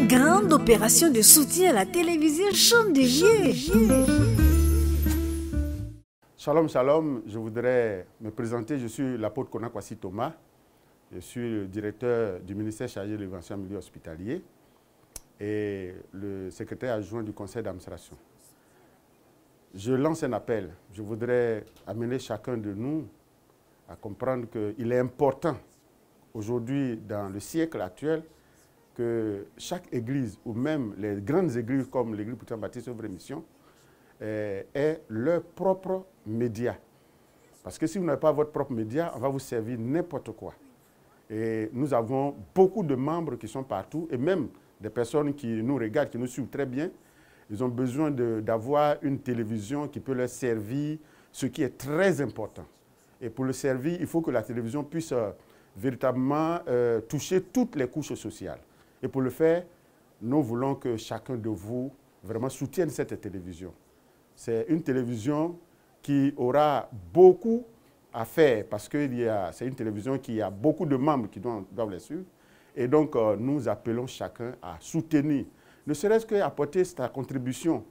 Grande opération de soutien à la télévision Chandelier. Shalom, shalom. Je voudrais me présenter. Je suis l'apôtre Konakwasi Thomas. Je suis le directeur du ministère chargé de l'évangile en milieu hospitalier et le secrétaire adjoint du conseil d'administration. Je lance un appel. Je voudrais amener chacun de nous à comprendre qu'il est important aujourd'hui, dans le siècle actuel, que chaque église, ou même les grandes églises comme l'église Baptiste Œuvre et Mission, aient leur propre média. Parce que si vous n'avez pas votre propre média, on va vous servir n'importe quoi. Et nous avons beaucoup de membres qui sont partout, et même des personnes qui nous regardent, qui nous suivent très bien. Ils ont besoin d'avoir une télévision qui peut leur servir, ce qui est très important. Et pour le servir, il faut que la télévision puisse véritablement toucher toutes les couches sociales. Et pour le faire, nous voulons que chacun de vous vraiment soutienne cette télévision. C'est une télévision qui aura beaucoup à faire parce que c'est une télévision qui a beaucoup de membres qui doivent les suivre. Et donc, nous appelons chacun à soutenir, ne serait-ce qu'apporter sa contribution.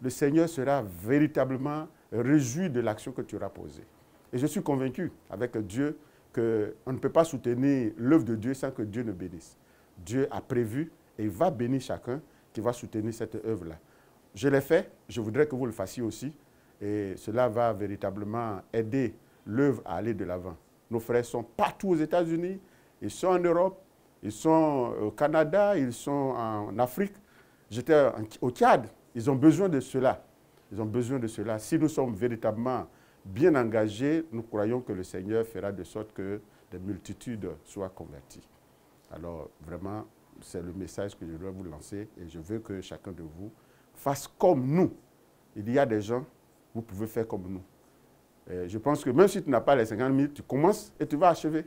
Le Seigneur sera véritablement réjoui de l'action que tu auras posée. Et je suis convaincu avec Dieu qu'on ne peut pas soutenir l'œuvre de Dieu sans que Dieu ne bénisse. Dieu a prévu et il va bénir chacun qui va soutenir cette œuvre-là. Je l'ai fait, je voudrais que vous le fassiez aussi. Et cela va véritablement aider l'œuvre à aller de l'avant. Nos frères sont partout aux États-Unis, ils sont en Europe, ils sont au Canada, ils sont en Afrique. J'étais au Tchad, ils ont besoin de cela. Ils ont besoin de cela. Si nous sommes véritablement bien engagés, nous croyons que le Seigneur fera de sorte que des multitudes soient converties. Alors, vraiment, c'est le message que je dois vous lancer et je veux que chacun de vous fasse comme nous. Il y a des gens, vous pouvez faire comme nous. Je pense que même si tu n'as pas les 50 000, tu commences et tu vas achever.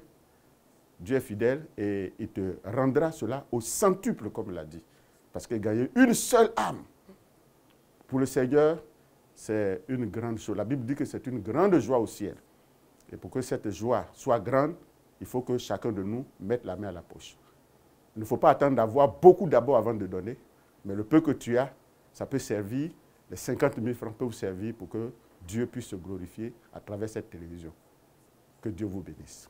Dieu est fidèle et il te rendra cela au centuple, comme il l'a dit. Parce que gagner une seule âme pour le Seigneur, c'est une grande chose. La Bible dit que c'est une grande joie au ciel. Et pour que cette joie soit grande, il faut que chacun de nous mette la main à la poche. Il ne faut pas attendre d'avoir beaucoup d'abord avant de donner, mais le peu que tu as, ça peut servir, les 50 000 francs peuvent servir pour que Dieu puisse se glorifier à travers cette télévision. Que Dieu vous bénisse.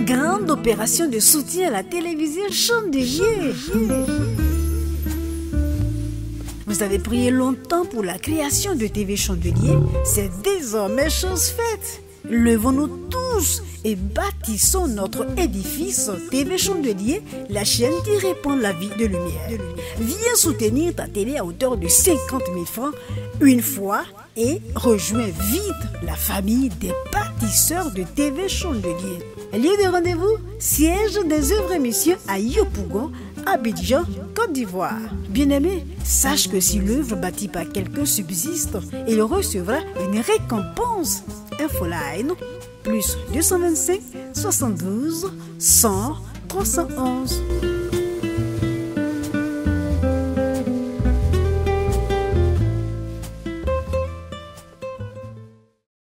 Grande opération de soutien à la télévision Chandelier. Vous avez prié longtemps pour la création de TV Chandelier. C'est désormais chose faite. Levons-nous tous et bâtissons notre édifice TV Chandelier, la chaîne qui répand la vie de lumière. Viens soutenir ta télé à hauteur de 50 000 francs une fois et rejoins vite la famille des bâtisseurs de TV Chandelier. Lieu de rendez-vous, siège des œuvres et missions à Yopougon, Abidjan, Côte d'Ivoire. Bien-aimé, sache que si l'œuvre bâtie par quelqu'un subsiste, il recevra une récompense. Infoline, plus 225 72 100 311.